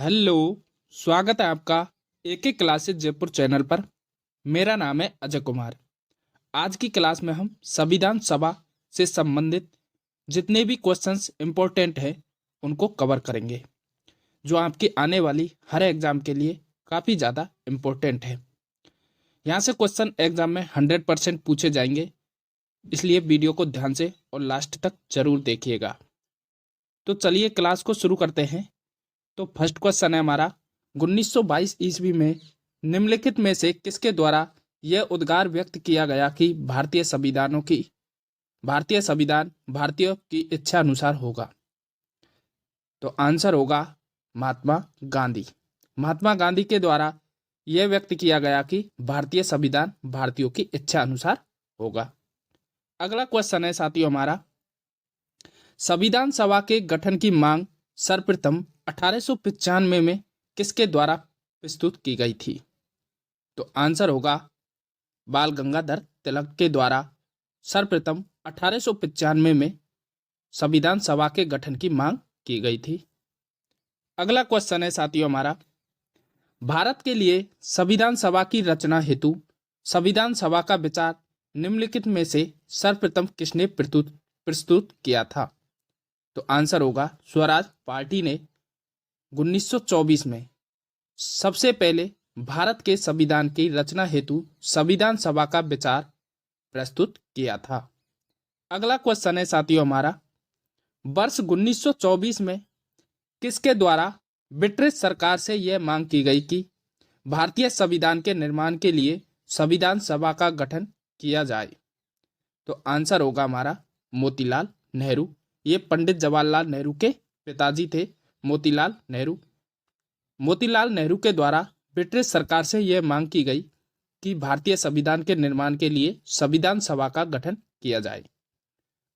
Hello. स्वागत है आपका एक एक क्लासेस जयपुर चैनल पर। मेरा नाम है अजय कुमार। आज की क्लास में हम संविधान सभा से संबंधित जितने भी क्वेश्चंस इंपॉर्टेंट हैं उनको कवर करेंगे, जो आपकी आने वाली हर एग्जाम के लिए काफ़ी ज़्यादा इम्पोर्टेंट है। यहाँ से क्वेश्चन एग्जाम में 100% पूछे जाएंगे, इसलिए वीडियो को ध्यान से और लास्ट तक जरूर देखिएगा। तो चलिए क्लास को शुरू करते हैं। तो फर्स्ट क्वेश्चन है हमारा, 1922 ईस्वी में निम्नलिखित में से किसके द्वारा यह उद्गार व्यक्त किया गया कि भारतीय संविधान भारतीयों की इच्छा अनुसार होगा? तो आंसर होगा महात्मा गांधी। महात्मा गांधी के द्वारा यह व्यक्त किया गया कि भारतीय संविधान भारतीयों की इच्छा अनुसार होगा। अगला क्वेश्चन है साथियों हमारा, संविधान सभा के गठन की मांग सर्वप्रथम 1895 में किसके द्वारा प्रस्तुत की गई थी? तो आंसर होगा बाल गंगाधर तिलक के द्वारा सर्वप्रथम 1895 में संविधान सभा के गठन की मांग की गई थी। अगला क्वेश्चन है साथियों हमारा, भारत के लिए संविधान सभा की रचना हेतु संविधान सभा का विचार निम्नलिखित में से सर्वप्रथम किसने प्रस्तुत किया था? तो आंसर होगा स्वराज पार्टी ने 1924 में सबसे पहले भारत के संविधान की रचना हेतु संविधान सभा का विचार प्रस्तुत किया था। अगला क्वेश्चन है साथियों हमारा, वर्ष 1924 में किसके द्वारा ब्रिटिश सरकार से यह मांग की गई कि भारतीय संविधान के निर्माण के लिए संविधान सभा का गठन किया जाए? तो आंसर होगा हमारा मोतीलाल नेहरू। ये पंडित जवाहरलाल नेहरू के पिताजी थे, मोतीलाल नेहरू। मोतीलाल नेहरू के द्वारा ब्रिटिश सरकार से यह मांग की गई कि भारतीय संविधान के निर्माण के लिए संविधान सभा का गठन किया जाए।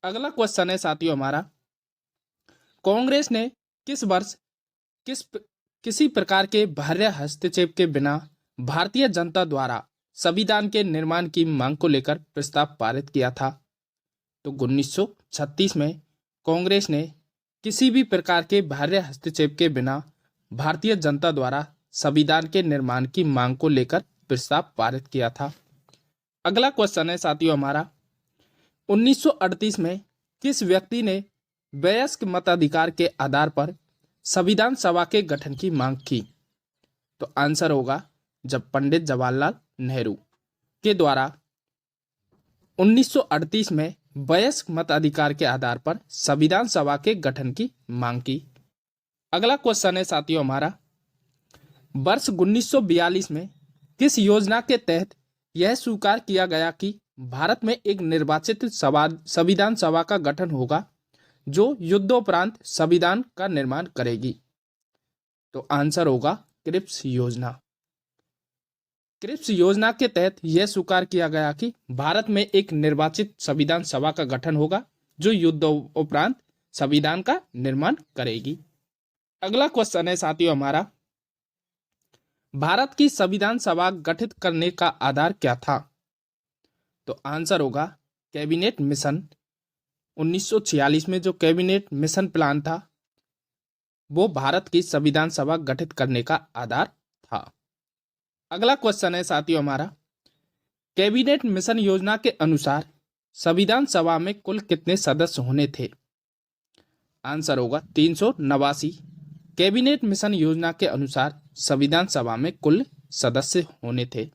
अगला क्वेश्चन है साथियों हमारा, कांग्रेस ने किस वर्ष किसी प्रकार के बाह्य हस्तक्षेप के बिना भारतीय जनता द्वारा संविधान के निर्माण की मांग को लेकर प्रस्ताव पारित किया था? तो 1936 में कांग्रेस ने किसी भी प्रकार के बाह्य हस्तक्षेप के बिना भारतीय जनता द्वारा संविधान के निर्माण की मांग को लेकर प्रस्ताव पारित किया था। अगला क्वेश्चन है साथियों हमारा, 1938 में किस व्यक्ति ने वयस्क मताधिकार के आधार पर संविधान सभा के गठन की मांग की? तो आंसर होगा जब पंडित जवाहरलाल नेहरू के द्वारा 1938 में वयस्क मताधिकार के आधार पर संविधान सभा के गठन की मांग की। अगला क्वेश्चन है साथियों हमारा, वर्ष 1942 में किस योजना के तहत यह स्वीकार किया गया कि भारत में एक निर्वाचित संविधान सभा का गठन होगा जो युद्धोपरांत संविधान का निर्माण करेगी? तो आंसर होगा क्रिप्स योजना। क्रिप्स योजना के तहत यह स्वीकार किया गया कि भारत में एक निर्वाचित संविधान सभा का गठन होगा जो युद्धोपरांत संविधान का निर्माण करेगी। अगला क्वेश्चन है साथियों हमारा, भारत की संविधान सभा गठित करने का आधार क्या था? तो आंसर होगा कैबिनेट मिशन। 1946 में जो कैबिनेट मिशन प्लान था वो भारत की संविधान सभा गठित करने का आधार था। अगला क्वेश्चन है साथियों हमारा, कैबिनेट मिशन योजना के अनुसार संविधान सभा में कुल कितने सदस्य होने थे? आंसर होगा 389। कैबिनेट मिशन योजना के अनुसार संविधान सभा में कुल सदस्य होने थे।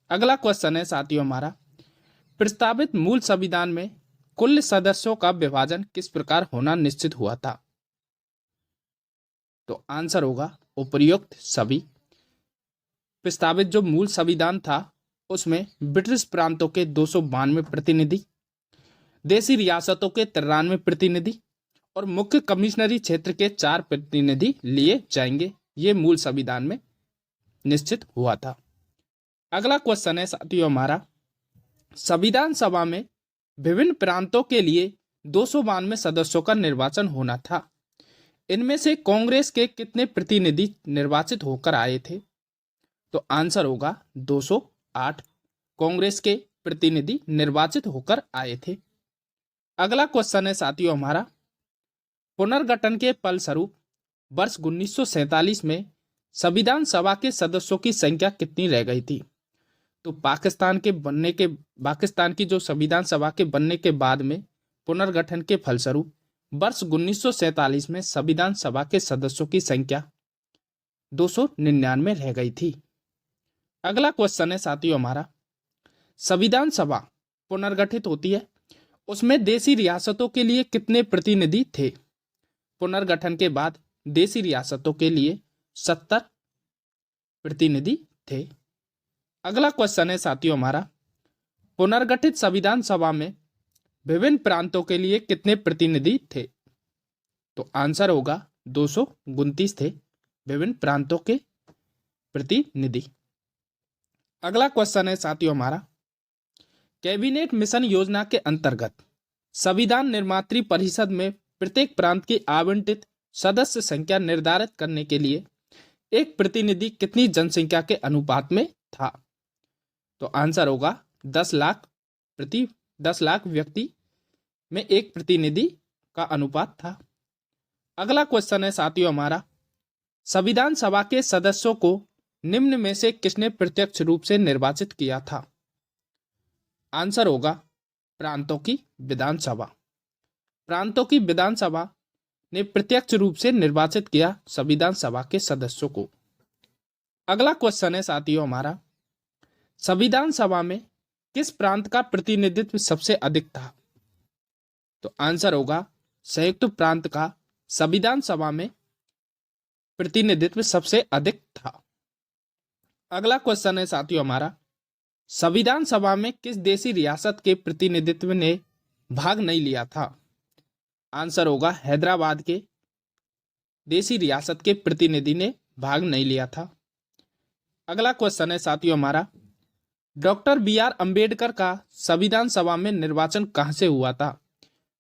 अगला क्वेश्चन है साथियों हमारा, प्रस्तावित मूल संविधान में कुल सदस्यों का विभाजन किस प्रकार होना निश्चित हुआ था? तो आंसर होगा उपर्युक्त सभी। प्रस्तावित जो मूल संविधान था उसमें ब्रिटिश प्रांतों के 292 प्रतिनिधि, देशी रियासतों के 93 प्रतिनिधि और मुख्य कमिश्नरी क्षेत्र के 4 प्रतिनिधि लिए जाएंगे। ये मूल संविधान में निश्चित हुआ था। अगला क्वेश्चन है साथियों हमारा, संविधान सभा में विभिन्न प्रांतों के लिए 292 सदस्यों का निर्वाचन होना था। इनमें से कांग्रेस के कितने प्रतिनिधि निर्वाचित होकर आए थे? तो आंसर होगा 208 कांग्रेस के प्रतिनिधि निर्वाचित होकर आए थे। अगला क्वेश्चन है साथियों हमारा, पुनर्गठन के फलस्वरूप वर्ष 1947 में संविधान सभा के सदस्यों की संख्या कितनी रह गई थी? तो पाकिस्तान की जो संविधान सभा के बनने के बाद में पुनर्गठन के फलस्वरूप वर्ष 1947 में संविधान सभा के सदस्यों की संख्या 299 रह गई थी। अगला क्वेश्चन है साथियों हमारा, संविधान सभा पुनर्गठित होती है, उसमें देशी रियासतों के लिए कितने प्रतिनिधि थे? पुनर्गठन के बाद देशी रियासतों के लिए 70 प्रतिनिधि थे। अगला क्वेश्चन है साथियों हमारा, पुनर्गठित संविधान सभा में विभिन्न प्रांतों के लिए कितने प्रतिनिधि थे? तो आंसर होगा 229 थे विभिन्न प्रांतों के प्रतिनिधि। अगला क्वेश्चन है साथियों हमारा, कैबिनेट मिशन योजना के अंतर्गत संविधान निर्मात्री परिषद में प्रत्येक प्रांत की आवंटित सदस्य संख्या निर्धारित करने के लिए एक प्रतिनिधि कितनी जनसंख्या के अनुपात में था? तो आंसर होगा 10 लाख व्यक्ति में एक प्रतिनिधि का अनुपात था। अगला क्वेश्चन है साथियों हमारा, संविधान सभा के सदस्यों को निम्न में से किसने प्रत्यक्ष रूप से निर्वाचित किया था? आंसर होगा प्रांतों की विधानसभा। प्रांतों की विधानसभा ने प्रत्यक्ष रूप से निर्वाचित किया संविधान सभा के सदस्यों को। अगला क्वेश्चन है साथियों हमारा, संविधान सभा में किस प्रांत का प्रतिनिधित्व सबसे अधिक था? तो आंसर होगा संयुक्त प्रांत का संविधान सभा में प्रतिनिधित्व सबसे अधिक था। अगला क्वेश्चन है साथियों हमारा, संविधान सभा में किस देशी रियासत के प्रतिनिधित्व ने भाग नहीं लिया था? आंसर होगा हैदराबाद के देशी रियासत के प्रतिनिधि ने भाग नहीं लिया था। अगला क्वेश्चन है साथियों हमारा, डॉक्टर बी.आर. अंबेडकर का संविधान सभा में निर्वाचन कहां से हुआ था?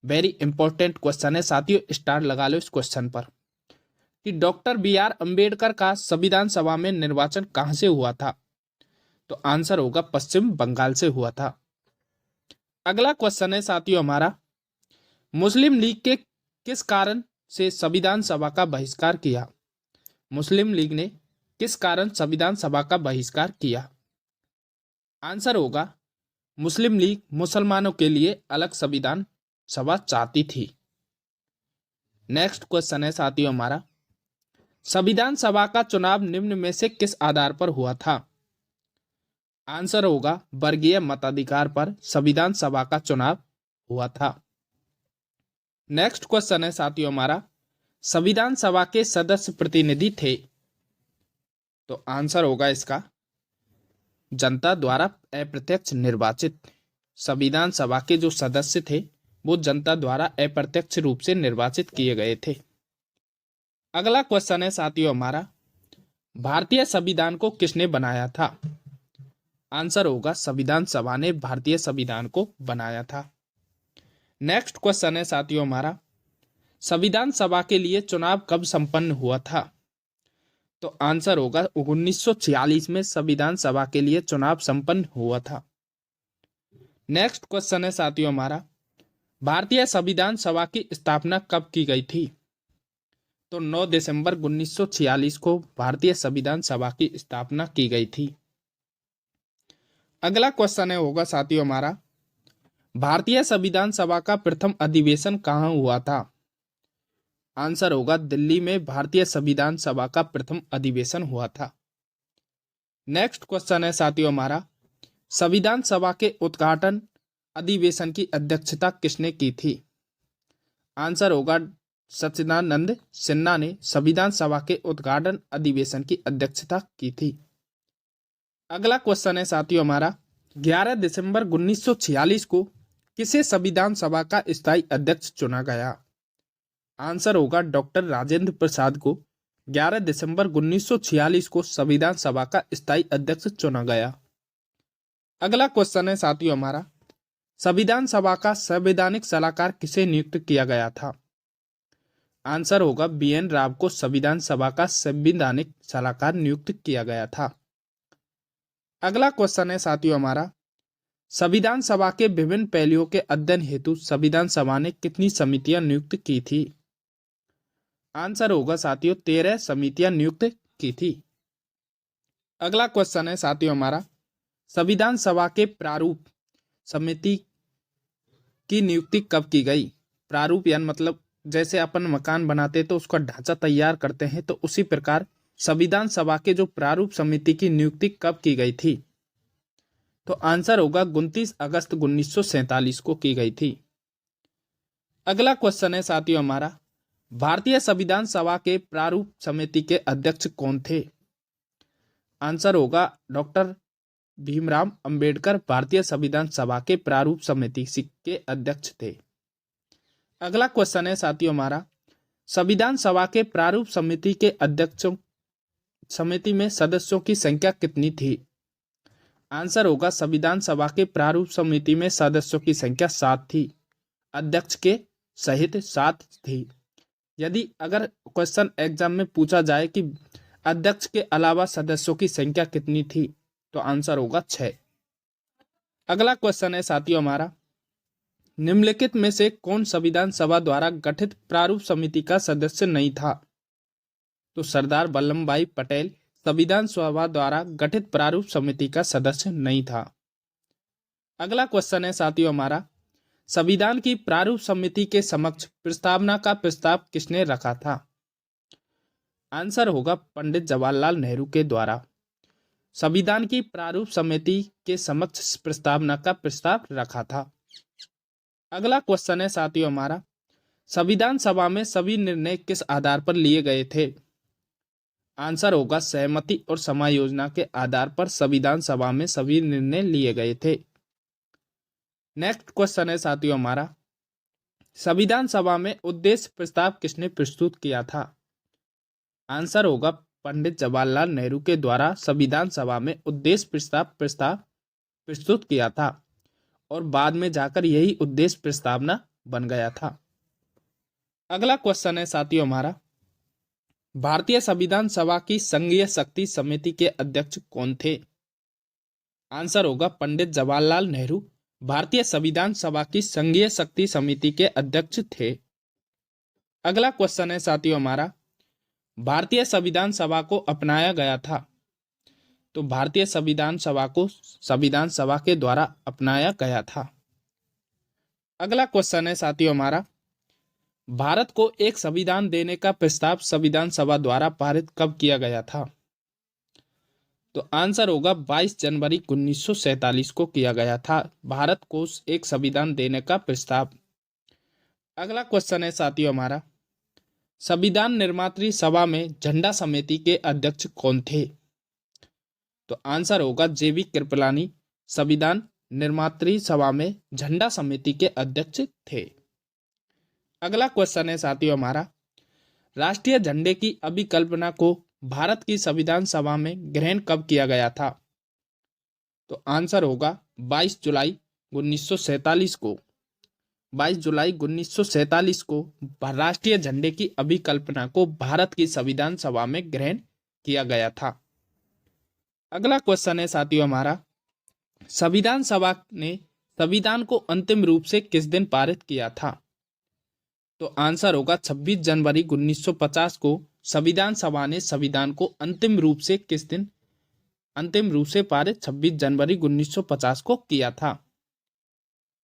वेरी इंपॉर्टेंट क्वेश्चन है साथियों, स्टार लगा लो इस क्वेश्चन पर कि डॉक्टर बी.आर. अंबेडकर का संविधान सभा में निर्वाचन कहां से हुआ था? तो आंसर होगा पश्चिम बंगाल से हुआ था। अगला क्वेश्चन है साथियों हमारा, मुस्लिम लीग के किस कारण से संविधान सभा का बहिष्कार किया? मुस्लिम लीग ने किस कारण संविधान सभा का बहिष्कार किया? आंसर होगा मुस्लिम लीग मुसलमानों के लिए अलग संविधान सभा चाहती थी। नेक्स्ट क्वेश्चन है साथियों हमारा, संविधान सभा का चुनाव निम्न में से किस आधार पर हुआ था? आंसर होगा वर्गीय मताधिकार पर संविधान सभा का चुनाव हुआ था। नेक्स्ट क्वेश्चन है साथियों हमारा, संविधान सभा के सदस्य प्रतिनिधि थे? तो आंसर होगा इसका जनता द्वारा अप्रत्यक्ष निर्वाचित। संविधान सभा के जो सदस्य थे वो जनता द्वारा अप्रत्यक्ष रूप से निर्वाचित किए गए थे। अगला क्वेश्चन है साथियों हमारा, भारतीय संविधान को किसने बनाया था? आंसर होगा संविधान सभा ने भारतीय संविधान को बनाया था। नेक्स्ट क्वेश्चन है साथियों हमारा, संविधान सभा के लिए चुनाव कब संपन्न हुआ था? तो आंसर होगा 1946 में संविधान सभा के लिए चुनाव संपन्न हुआ था। नेक्स्ट क्वेश्चन है साथियों हमारा, भारतीय संविधान सभा की स्थापना कब की गई थी? तो 9 दिसंबर 1946 को भारतीय संविधान सभा की स्थापना की गई थी। अगला क्वेश्चन है होगा साथियों हमारा, भारतीय संविधान सभा का प्रथम अधिवेशन कहाँ हुआ था? आंसर होगा दिल्ली में भारतीय संविधान सभा का प्रथम अधिवेशन हुआ था। नेक्स्ट क्वेश्चन है साथियों हमारा, संविधान सभा के उद्घाटन अधिवेशन की अध्यक्षता किसने की थी? आंसर होगा सच्चिदानंद सिन्हा ने संविधान सभा के उद्घाटन अधिवेशन की अध्यक्षता की थी। अगला क्वेश्चन है साथियों हमारा, 11 दिसंबर 1946 को किसे संविधान सभा का स्थायी अध्यक्ष चुना गया? आंसर होगा डॉक्टर राजेंद्र प्रसाद को 11 दिसंबर 1946 को संविधान सभा का स्थायी अध्यक्ष चुना गया। अगला क्वेश्चन है साथियों हमारा, संविधान सभा का संवैधानिक सलाहकार किसे नियुक्त किया गया था? आंसर होगा बी.एन. राव को संविधान सभा का संवैधानिक सलाहकार नियुक्त किया गया था। अगला क्वेश्चन है साथियों हमारा, संविधान सभा के विभिन्न पहलुओं के अध्ययन हेतु संविधान सभा ने कितनी समितियां नियुक्त की थी? आंसर होगा साथियों 13 समितियां नियुक्त की थी। अगला क्वेश्चन है साथियों हमारा, संविधान सभा के प्रारूप समिति की नियुक्ति कब की गई। प्रारूप यानी मतलब जैसे अपन मकान बनाते तो उसका ढांचा तैयार करते हैं, तो उसी प्रकार संविधान सभा के जो प्रारूप समिति की नियुक्ति कब की गई थी। तो आंसर होगा 29 अगस्त 1947 को की गई थी। अगला क्वेश्चन है साथियों हमारा, भारतीय संविधान सभा के प्रारूप समिति के अध्यक्ष कौन थे। आंसर होगा डॉक्टर भीमराव अंबेडकर भारतीय संविधान सभा के प्रारूप समिति के अध्यक्ष थे। अगला क्वेश्चन है साथियों हमारा, संविधान सभा के प्रारूप समिति के अध्यक्षों समिति में सदस्यों की संख्या कितनी थी। आंसर होगा संविधान सभा के प्रारूप समिति में सदस्यों की संख्या 7 थी, अध्यक्ष के सहित 7 थी। यदि अगर क्वेश्चन एग्जाम में पूछा जाए कि अध्यक्ष के अलावा सदस्यों की संख्या कितनी थी, तो आंसर होगा 6। अगला क्वेश्चन है साथियों हमारा, निम्नलिखित में से कौन संविधान सभा द्वारा गठित प्रारूप समिति का सदस्य नहीं था। तो सरदार वल्लभ भाई पटेल संविधान सभा द्वारा गठित प्रारूप समिति का सदस्य नहीं था। अगला क्वेश्चन है साथियों हमारा, संविधान की प्रारूप समिति के समक्ष प्रस्तावना का प्रस्ताव किसने रखा था। आंसर होगा पंडित जवाहरलाल नेहरू के द्वारा संविधान की प्रारूप समिति के समक्ष प्रस्तावना का प्रस्ताव रखा था। अगला क्वेश्चन है साथियों हमारा, संविधान सभा में सभी निर्णय किस आधार पर लिए गए थे। आंसर होगा सहमति और समायोजना के आधार पर संविधान सभा में सभी निर्णय लिए गए थे। नेक्स्ट क्वेश्चन है साथियों हमारा, संविधान सभा में उद्देश्य प्रस्ताव किसने प्रस्तुत किया था। आंसर होगा पंडित जवाहरलाल नेहरू के द्वारा संविधान सभा में उद्देश्य प्रस्ताव प्रस्तुत किया था और बाद में जाकर यही उद्देश्य प्रस्तावना बन गया था। अगला क्वेश्चन है साथियों हमारा, भारतीय संविधान सभा की संघीय शक्ति समिति के अध्यक्ष कौन थे। आंसर होगा पंडित जवाहरलाल नेहरू भारतीय संविधान सभा की संघीय शक्ति समिति के अध्यक्ष थे। अगला क्वेश्चन है साथियों हमारा, भारतीय संविधान सभा को अपनाया गया था। तो भारतीय संविधान सभा को संविधान सभा के द्वारा अपनाया गया था। अगला क्वेश्चन है साथियों हमारा, भारत को एक संविधान देने का प्रस्ताव संविधान सभा द्वारा पारित कब किया गया था। तो आंसर होगा 22 जनवरी 1947 को किया गया था भारत को एक संविधान देने का प्रस्ताव। अगला क्वेश्चन है साथियों हमारा, संविधान निर्मात्री सभा में झंडा समिति के अध्यक्ष कौन थे। तो आंसर होगा जेबी कृपलानी संविधान निर्मात्री सभा में झंडा समिति के अध्यक्ष थे। अगला क्वेश्चन है साथियों हमारा, राष्ट्रीय झंडे की अभिकल्पना को भारत की संविधान सभा में ग्रहण कब किया गया था। तो आंसर होगा 22 जुलाई 1947 को। 22 जुलाई 1947 को राष्ट्रीय झंडे की अभिकल्पना को भारत की संविधान सभा में ग्रहण किया गया था। अगला क्वेश्चन है साथियों हमारा, संविधान सभा ने संविधान को अंतिम रूप से किस दिन पारित किया था। तो आंसर होगा 26 जनवरी 1950 को संविधान सभा ने संविधान को अंतिम रूप से किस दिन पारित 26 जनवरी 1950 को किया था।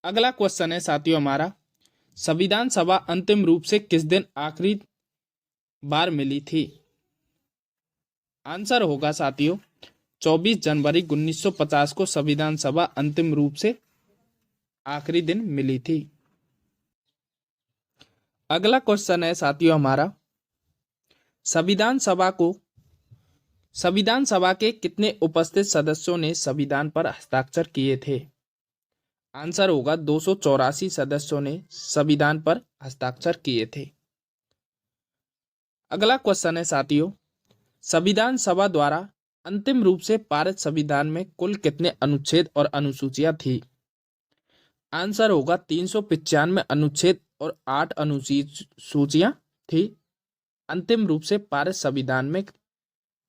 अगला क्वेश्चन है साथियों हमारा, संविधान सभा अंतिम रूप से किस दिन आखिरी बार मिली थी। आंसर होगा साथियों 24 जनवरी 1950 को संविधान सभा अंतिम रूप से आखिरी दिन मिली थी। अगला क्वेश्चन है साथियों हमारा, संविधान सभा के कितने उपस्थित सदस्यों ने संविधान पर हस्ताक्षर किए थे। आंसर होगा 284 सदस्यों ने संविधान पर हस्ताक्षर किए थे। अगला क्वेश्चन है साथियों, संविधान सभा द्वारा अंतिम रूप से पारित संविधान में कुल कितने अनुच्छेद और अनुसूचियां थी। आंसर होगा 395 अनुच्छेद और 8 अनुसूचियां थी। अंतिम रूप से पारित संविधान में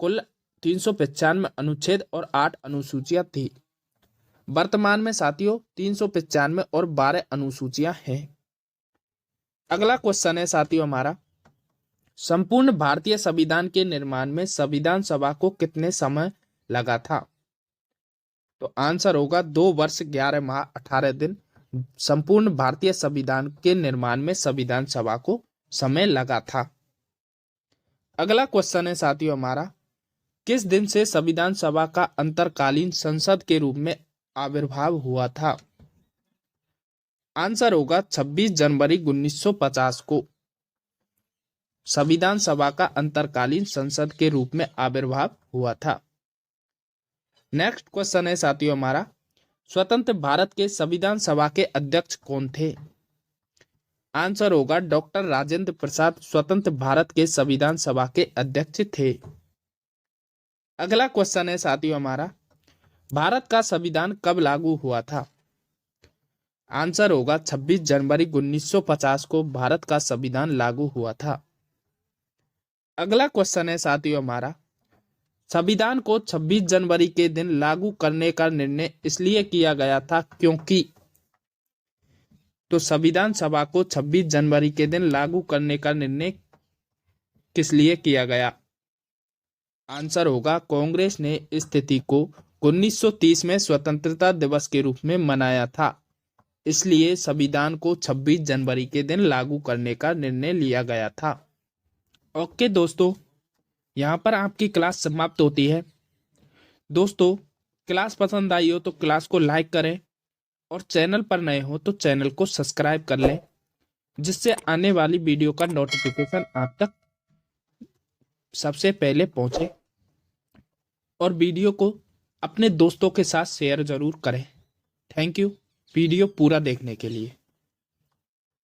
कुल 395 अनुच्छेद और 8 अनुसूचियां थी। वर्तमान में साथियों 395 और 12 अनुसूचियां हैं। अगला क्वेश्चन है साथियों हमारा, संपूर्ण भारतीय संविधान के निर्माण में संविधान सभा को कितने समय लगा था? तो आंसर होगा 2 वर्ष 11 माह 18 दिन। संपूर्ण भारतीय संविधान के निर्माण में संविधान सभा को समय लगा था। अगला क्वेश्चन है साथियों हमारा, किस दिन से संविधान सभा का अंतरकालीन संसद के रूप में आविर्भाव हुआ था? आंसर होगा 26 जनवरी 1950 को संविधान सभा का अंतरकालीन संसद के रूप में आविर्भाव हुआ था। नेक्स्ट क्वेश्चन है साथियों हमारा, स्वतंत्र भारत के संविधान सभा के अध्यक्ष कौन थे? आंसर होगा डॉक्टर राजेंद्र प्रसाद स्वतंत्र भारत के संविधान सभा के अध्यक्ष थे। अगला क्वेश्चन है साथियों हमारा, भारत का संविधान कब लागू हुआ था? आंसर होगा 26 जनवरी 1950 को भारत का संविधान लागू हुआ था। अगला क्वेश्चन है साथियों हमारा, संविधान को 26 जनवरी के दिन लागू करने का निर्णय इसलिए किया गया था क्योंकि, तो संविधान सभा को 26 जनवरी के दिन लागू करने का निर्णय किस लिए किया गया? आंसर होगा कांग्रेस ने स्थिति को 1930 में स्वतंत्रता दिवस के रूप में मनाया था, इसलिए संविधान को 26 जनवरी के दिन लागू करने का निर्णय लिया गया था। ओके दोस्तों, यहाँ पर आपकी क्लास समाप्त होती है। दोस्तों, क्लास पसंद आई हो तो क्लास को लाइक करें और चैनल पर नए हो तो चैनल को सब्सक्राइब कर लें, जिससे आने वाली वीडियो का नोटिफिकेशन आप तक सबसे पहले पहुंचे। और वीडियो को अपने दोस्तों के साथ शेयर जरूर करें। थैंक यू वीडियो पूरा देखने के लिए।